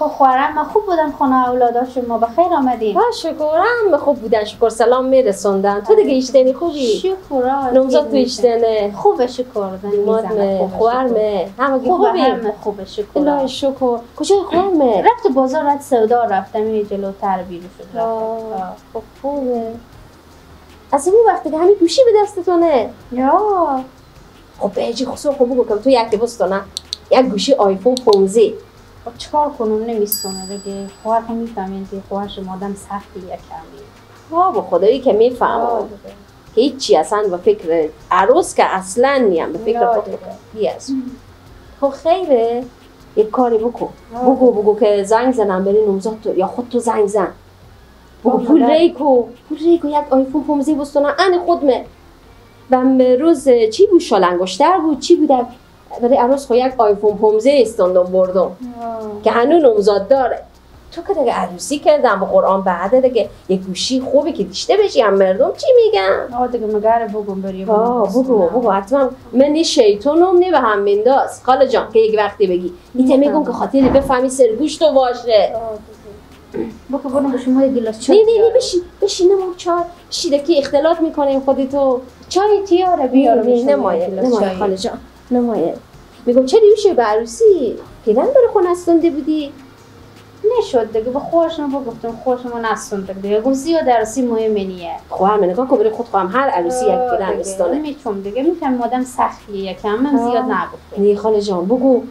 خوارم خوب بودن خانه اولادا شما بخیر آمدین. با شکرم خوب بودن شکر سلام میرسوندن. تو دیگه ایشتنی خوبی؟ شکر. نمزاد تو ایشتنه؟ خوبه شکر. دیمادمه خوارمه همه خوبی؟ همه خوبه شکر. الله شکر. کجای خوارمه؟ رفت بازار رفت سودا رفتم این جلوتر بیرون شد. خب خوبه. از اون وقتی که همین گوشی به دستتونه؟ یا خب بهجی خصوصا خوب بگو که تو یک بستونه یک گوشی آیفون 15. خب چکار کنم نمیستونه دیگه. خوار هم میفهمین که خوار شما آدم سختیه کمی. با خدایی که میفهمم هیچی اصلا به فکر عروس که اصلا نیم به فکر خود بیاز. خب خیره یک کاری بگو که زنگ زنم بری نمزاد تو یا خود تو زنگ زن بگو پول ریکو یک آیفون 15 بستونه ان خودمه و روز چی بود شال انگشتر بود چی بود برای عروس خو یک آیفون 15 استاندم بردم که هنوز نمزاد داره. تو که دیگه عروسی کردم به قرآن بعد دیگه یک گوشی خوبی که دیشته بشی هم مردم چی میگن؟ دیگه مگره بگم بریم بگو حتما من شیطانم نه به هم مینداز خاله جان که یک وقتی بگی ایته میگم که خاطری بفهمی سرگوش تو باشه. بگو برم به شما گلاس چای نه بشین نمو چای شیده که اختلاط میکنیم خودی تو چای تیاره بیارم نمایه خاله جان نمایه. میگم چه دیوشه به عروسی پیرن داره خونه استونده بودی؟ نشد دیگه به خوشم گفتم خوشم نستونده دیگه گفت زیاد عروسی مهمه نیه. خواهم نگاه کن برای خود خواهم هر عروسی یک پیرن استونه میچوم دیگه میفهم آدم سختیه یکم من زیاد نگفتم. نه خاله جان بگو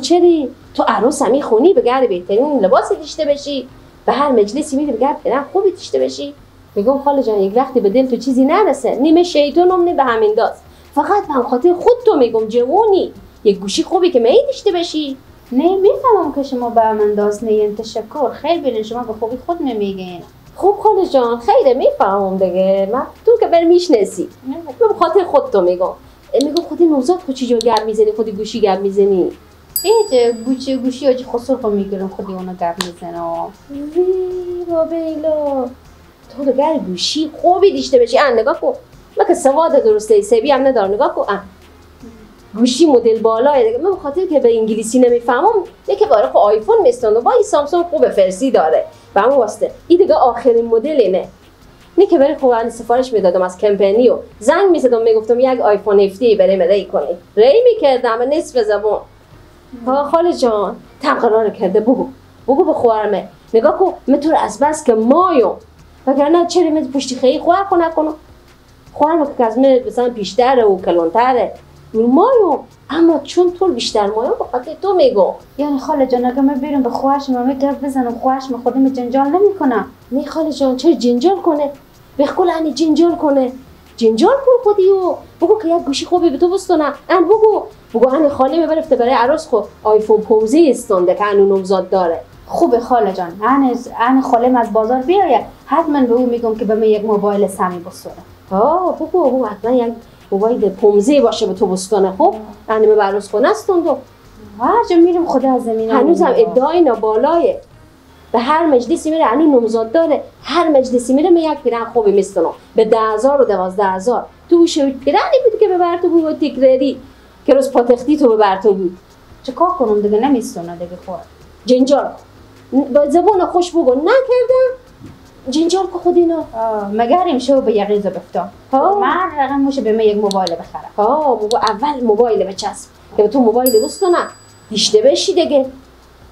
چری تو عروس همی خونی بگرد بهترین لباس دیشته بشی به هر مجلسی میری بگرد پیرن خوبی دیشته بشی. میگم خاله جان یک وقتی به دل تو چیزی نرسه نیمه شیطانم نه به همین داست فقط من خاطر خود تو میگم جوونی یک گوشی خوبی که می دیشته بشی. نه میفهمم که شما به من انداز نه تشکر خیلی ببین شما به خوبی خود میگین. خوب خاله جان خیره میفهمم دیگه من تو که بر میشناسی من به خاطر خود تو میگم خودی نوزاد خود چی جو گرم میزنی خودی گوشی گرم میزنی ایت گوشی آجی خسر خود میگیرم خودی اونو گرم میزنم. وی بابیلا تو دیگر گوشی خوبی دیشته بشی نگاه کن من که سواد درسته سبی هم ندارم نگاه کن گوشی مدل بالاه دیگه من به خاطر که به انگلیسی نمیفهمم نه که برای آیفون میستونم با این سامسونگ خوب فرسی داره به همون واسطه این دیگه آخرین مدل نه که برای خوب سفارش میدادم از کمپانی و زنگ میزدم میگفتم یک آیفون 17 برای ری کنی ری میکردم به نصف زبون. خاله جان تم قرار کرده بگو به خوارمه نگاه کن متور از بس که مایم وگرنه چرا من پشتی خیلی نکنم خوارمه که از من مثلا پیشتره و کلانتره مایو اما چون تو بیشتر مایو به خاطر تو میگم. یعنی خاله جان اگه من بیرون به خواهرشم گپ بزنم خواهرشم خودم جنجال نمیکنم. نه خاله جان چرا جنجال کنه بخول انی جنجال کنه جنجال کن خودی و بگو که یک گوشی خوبی به تو بستونه بگو انی خاله میبرفته برای عروس خود آیفون 15 استونده که انو نمزاد داره. خوبه خاله جان انی خاله از بازار بیاید حتما به او میگم که به من یک موبایل سمی بستونه. بگو حتما یک موبایل 15 باشه به تو بستانه. خب یعنی به عروس خونه استوند و هر جا میرم خدا از زمین هنوزم ادعای نابالایه به هر مجلسی میره یعنی نمزاد داره هر مجلسی میره من یک پیرن خوبی میستونم به 10,000 و 12,000 تو شوی پیرنی بود که ببر تو بود تکراری که روز پاتختی تو ببر تو بود چه کار کنم دیگه نمیستونه دیگه خور جنجال با زبان خوش بگو نکردم جنجال که خود اینا مگریم شو به یقیزه بفتم من رقم موشه به من یک موبایل بخرم. بگو اول موبایل بچسب که تو موبایل بستونه دیشته بشی دیگه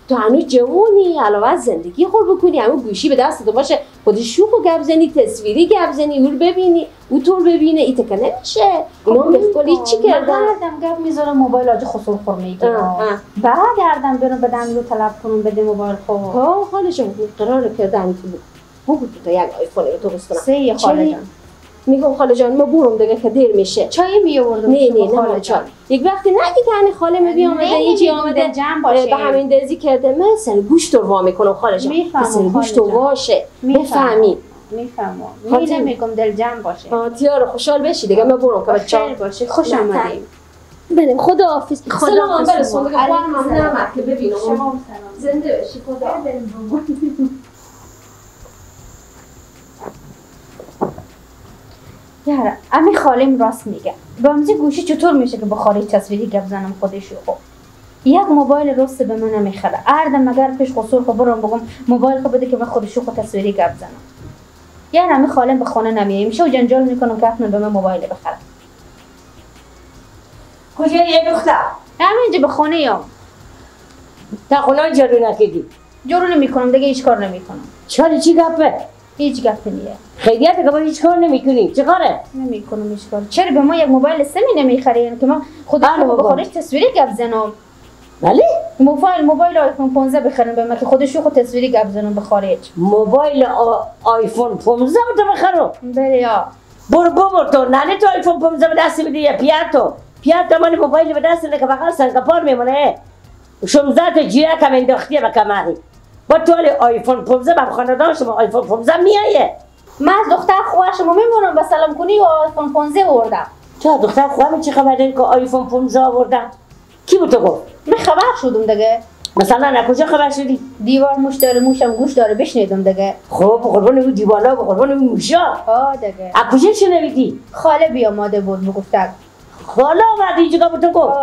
تو هنوز جوونی علاوه از زندگی خور بکنی همون گوشی به دست تو باشه خودی شوخ و گپ زنی تصویری گپ زنی اون ببینی اون طور ببینه ایت که نمیشه اینا بفکلی چی کردن بعدم گپ میذارم موبایل آج خسور خور میگیرم بعد گردم برم بدم رو طلب کنم بده موبایل خور خالشون قرار کردن تو بگو تو یک آیفون تو بستونه سه خاله جان میگم خاله جان ما برم دیگه که دیر میشه چای میآوردم نه خاله جان یک وقتی نگی که خاله می آمده هیچی آمده به همین دزی کرده من سر گوشت رو وا میکنم خاله جان سر گوشت رو واشه بفهمی میفهمم نمیگم دل جمع باشه تیار خوشحال بشی دیگه ما برم که بچه‌ها باشه خوش آمدیم بریم خداحافظ سلام برسون دیگه خواهم هم نمد که ببینم شما زنده بشی خدا یاره امی خالیم راست میگه با همزی گوشی چطور میشه که بخاری تصویری گپ زنم خودشو خب یک موبایل راست به من نمیخره. اردم مگر پیش قصور خو برم بگم موبایل خو بده که من خود شوخ و تصویری گپ زنم. یا نمی خالم به خانه نمیای میشه و جنجال میکنم که اصلا به من موبایل بخره. کجایی دختر؟ همینجا به خانه یام. تا خونه جارو نکردی؟ جارو نمیکنم دیگه هیچ کار نمیکنم. چرا چی گپه؟ هیچ گپ نیه. خیلیت که با هیچ کار نمیکنی. چه کاره؟ نمیکنم هیچ کار. چرا به ما یک موبایل سمی نمیخرین که ما خودم با خارج تصویری گپ زنم؟ بله؟ موبایل آیفون 15 بخرن به من که خودش خود تصویری گپ زنم به خارج. موبایل آیفون 15 تو بخرو؟ بله یا. برو ببر تو ننه تو آیفون 15 به دست بدی یا پیاتو من موبایل به دست نده که فقط سنگاپور میمونه. 16 تا جیره کم انداختیه به کمری. با تو آیفون 15 به خاندان شما آیفون 15 میایه. من از دختر خواهر شما میمونم به سلام کنی و آیفون 15 آوردم. تو دختر خواهر چه خبر داری که آیفون 15 آوردم؟ کی بود تو گفت؟ من خبر شدم دیگه. مثلا از کجا خبر شدی؟ دیوار موش داره موشم گوش داره بشنیدم دیگه. خب قربان اون دیوالا و قربان اون موشا. دیگه. از کجا شنیدی؟ خاله بیاماده بود میگفتن. خاله اومد اینجا به تو گفت؟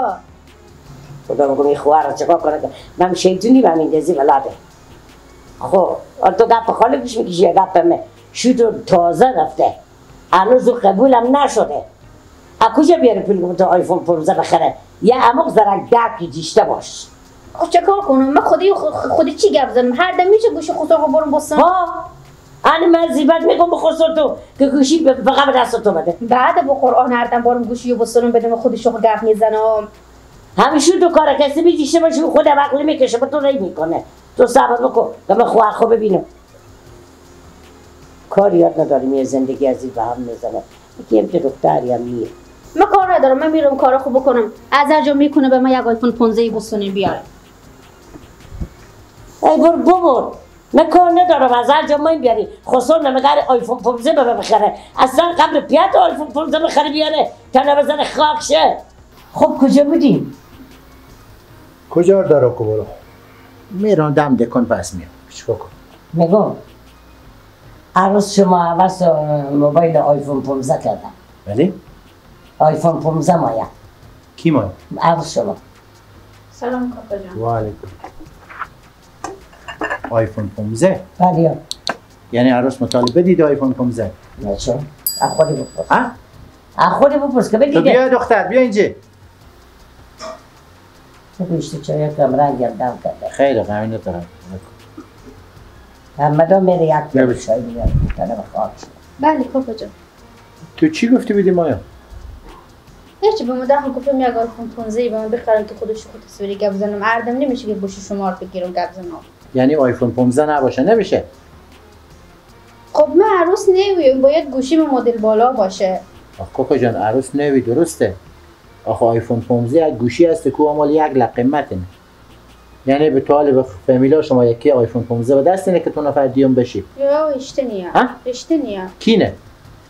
خدا میگم این خواهر چیکار کنه که من شیطونی به این دزی ولاده. خب تو گپ خاله گوش میکشی یا گپ من شوتو تازه رفته هنوز قبولم نشده. از کجا بیاره پول تو آیفون 15 بخره؟ یه عمق زرک گپی دیشته باش. خب چه کار کنم؟ من خودی چی گپ زنم؟ هر دم میشه گوشی خسرو برم بستم. من زیبت میگم به خسرو تو که گوشی فقط به دست تو بده. بعد با قرآن هر دم برم گوشی رو بستم بدم خودشو گپ میزنم. همیشه تو کار کسی بیشتر باشه خودم عقل میکشه به تو رای میکنه. تو صبر بکن که من خواهر خو ببینم. کار یاد نداریم یه زندگی از این به هم میزنه. یکی که دختری هم میه. من کار ندارم من میرم کار خوب بکنم. از هر جا میکنه به من یک آیفون 15 بستونی بیاره. ای ببر من کار ندارم از هر جا من بیاری. خسرو نمیگه آیفون 15 به بخره. اصلا قبل پیات آیفون 15 بخره بیاره تا نبزن خاک شه. خب کجا بودیم؟ کجا دارو که برو؟ میرم دم دکن پس میام. چیکار کنم؟ میگم عروس شما عوض موبایل آیفون 15 کردم. بله؟ آیفون 15 مایا. کی مایا؟ عروس شما. سلام کاکا جان. و علیکم. آیفون 15؟ بله. یعنی عروس مطالبه دید آیفون 15؟ نه چون؟ از خودی بپرس. ها؟ از خودی بپرس که بدیده. تو بیا دختر بیا اینجا. تو بیشتر چای کم رنگ دم کرده. خیلی غمی ندارم. همه میره یک جا چای بیاره. تنه بخواه شد. بله کاکا جان. تو چی گفتی بدی مایا؟ هیچی به مدرم گفتم یک آیفون 15 به من بخرم که خودش خود تصویری گپ بزنم. اردم نمیشه که گوشی شما رو بگیرم گپ بزنم. یعنی آیفون 15 نباشه نمیشه؟ خب من عروس نمیویم باید گوشی مدل بالا باشه. کاکا جان عروس نوی درسته. آخه آیفون 15 یک گوشی هست که مال یک لق قیمته. یعنی به طالب فامیلا شما یکی آیفون 15 به دست اینه که تو نفر دیوم بشی. یا اشتنیه. اشتنیه. کینه؟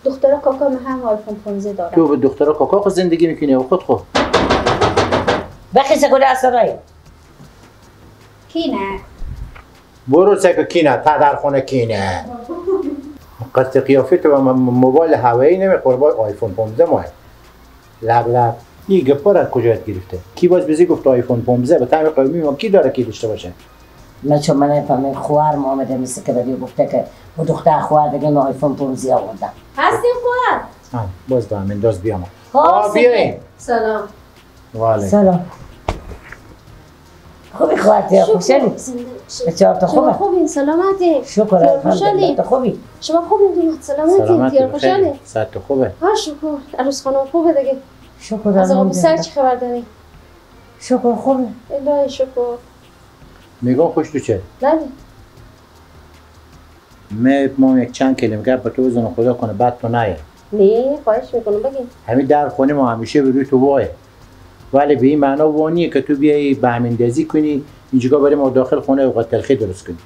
دخترا کاکا من هم آیفون 15 دارم. تو به دخترا کاکا خود زندگی میکنی و خود خود. بخیسه کده اصلایی. کینه. برو سکو کینه تا در خونه کینه. قصد قیافه تو موبایل هوایی نمیخوره با آیفون 15 ماه. لب این گپا را کجا گرفته؟ کی باز بزی گفت آیفون 15 به تعمیر قومی ما کی داره کی داشته باشه؟ نه چون من نفهمم خواهر محمد مثل که بدی گفته که و دختر خواهر دیگه من آیفون 15 آوردم. هستیم خواهر؟ باز با همین داز بیام. بیاین. سلام. واله. سلام. خوبی خواهر خوشحالی؟ بچه‌ها تو خوبه؟ خوبین سلامتی. شکر الحمدلله تو خوبی؟ شما خوبین سلامتی دیار خوشحالی؟ صحت تو خوبه؟ ها شکر عروس خانم خوبه دیگه. شکر از آقا بسر چی خبر داری؟ شکر خوبه. الهی شکر. میگم خوش تو چه؟ بله. ما یک چند کلمه با تو بزنم خدا کنه بعد تو نیه. نه خواهش میکنم بگین. همین در خونه ما همیشه به روی تو وایه. ولی به این معنا وانیه که تو بیایی به همین دزی کنی اینجا بریم ما داخل خونه اوقات تلخی درست کنی.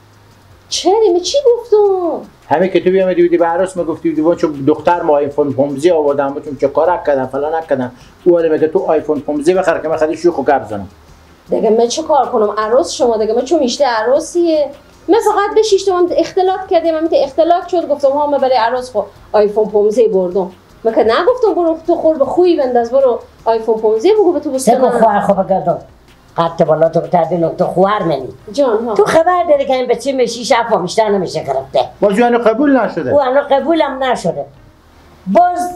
چرا من چی گفتم؟ همین که تو بیامدی بودی به عروس میگفتی بودی چون دختر ما آیفون 15 آوردم چون چه کار کردم فلان نکردم او ولی میگه تو آیفون 15 بخر که من خیلی شوخ و گپ زنم. دیگه من چه کار کنم عروس شما دیگه من چون میشته عروسیه من فقط به شیشته من اختلاط کردم من اختلاط شد گفتم ها من برای عروس خو آیفون 15 بردم. من که نگفتم برو تو خور به خوی بنداز برو آیفون 15 بگو به تو بستم. سگو خواهر خوب گردم. قد بالا تو بتردین تو خوار منی جان ها تو خبر داری که این بچه میشی شفا بیشتر نمیشه گرفته باز یعنی قبول نشده او هنو قبولم نشده باز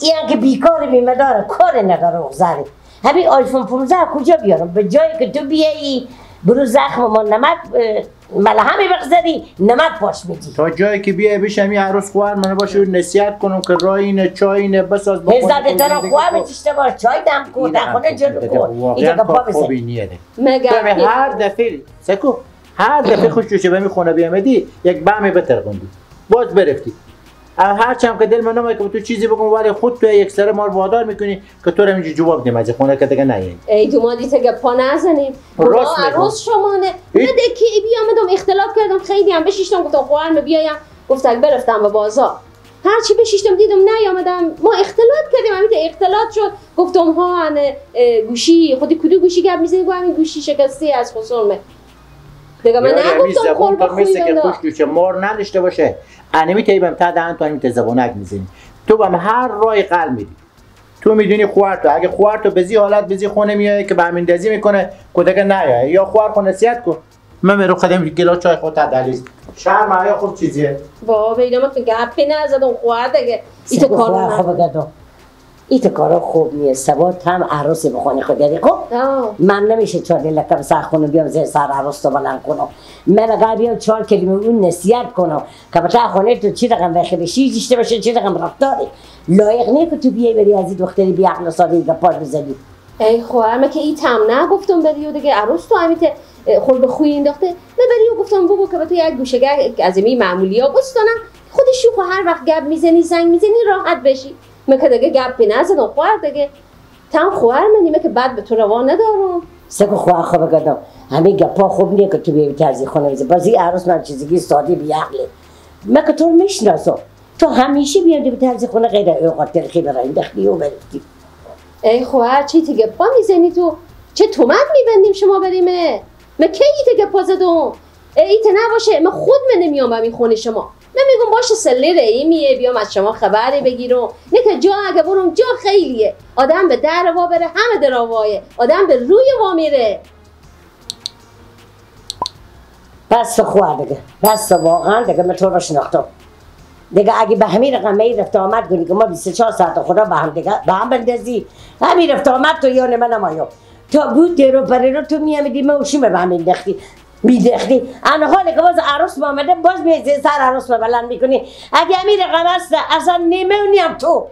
این که بیکار بیمه داره کار نداره اغزاری همین آیفون 15 کجا بیارم به جایی که تو بیایی برو زخم ما نمک ملهمی بغزدی نمک پاش میدی تا جایی که بیای بشم یه عروس خوار من باشه نصیحت کنم که راه اینه چای اینه بساز هزده تنو خواه میتیشته باش چای دم کن خونه جلو کن اینجا که پا بزن مگر هر دفعه سکو هر دفعه خوش جوشه به می خونه بیامدی یک بمی بترقوندی باز برفتی هر چند که دل من نمیاد که تو چیزی بگم ولی خود تو یک سر ما رو وادار میکنی که تو رو اینجا جواب دیم از خونه که دیگه نیایی ای دومادی تا پا نزنیم راست عروس شمانه نه دکی بیامدم اختلاف کردم خیلی هم بشیشتم گفتم خواهرم بیایم گفتم برفتم به بازار هرچی بشیشتم دیدم نیامدم ما اختلاط کردیم همین اختلاط شد گفتم ها گوشی خودی کدو گوشی گپ میزنی گفتم این گوشی شکسته از خسرمه دیگه من نگفتم قرب خوی که خوش جوشه مار نداشته باشه انمی تیبم تا دهن تو همین تزبونک میزنی تو بهم هر رای قل میدی تو میدونی خوار تو اگه خوار تو بزی حالت بزی خونه میای که به همین دزی میکنه کدک نیای یا خوار خونه نصیحت کن من میرو خدم گلاس چای خود تدلیس شرم آیا خوب چیزیه بابا بیدم من گپی نزدم خوار دیگه ایت کارو خوب گدو ایت کارا خوب نیست سبات هم عروسی بخونی خود یادی خب من نمیشه 4 لکم سخونو بیام زیر سر عروس تو بلند کنم من اگر بیام 4 کلمه اون نصیحت کنم که بچه خونه تو چی رقم بخیرشی داشته باشه چی رقم رفتاری لایق نیست که تو بیای بری از این دختری بی عقل و ساده گپاش بزنی ای خواهر من که این تم نگفتم بری و دیگه عروس تو همیت خود به خوی انداخته من بری و گفتم بابا که به تو یک گوشه‌گر از این معمولی ها بستانم خودش شو هر وقت گپ میزنی زنگ میزنی راحت بشی من که دیگه گپی نزدم خواهر دیگه تم خواهر منی که بعد به تو روا ندارم سکو خواهر خوب گدم همین گپا خوب نیه که تو بیای ترزی خونه بزنی بازی عروس من چیزی ساده بی عقله من که تو رو میشناسم تو همیشه بیادی به ترزی خونه غیر اوقات تلخی برای دخلی و برفتی ای خواهر چی تیگه پا میزنی تو چه تومت میبندیم شما بریمه من کی تیگه پا زدم ایت نباشه من خود من نمیام به خونه شما من میگم باشه سلی رئیمیه بیام از شما خبری بگیرم نه که جا اگه برم جا خیلیه آدم به در وا بره همه در وایه آدم به روی وا میره بس خواه دیگه بس واقعا دیگه من تو رو شناختم دیگه اگه به همین رقم ای رفت آمد کنی که ما 24 ساعت خدا به هم دیگه به هم بندازی همین رفت آمد تو یان من نمایو تا بود دیرو پره رو تو میامیدی من اوشیم به همین دختی میدختی انا حالی که باز عروس آمده باز میزی سر عروس بلند میکنی اگه همین رقم است اصلا نیمه و نیم تو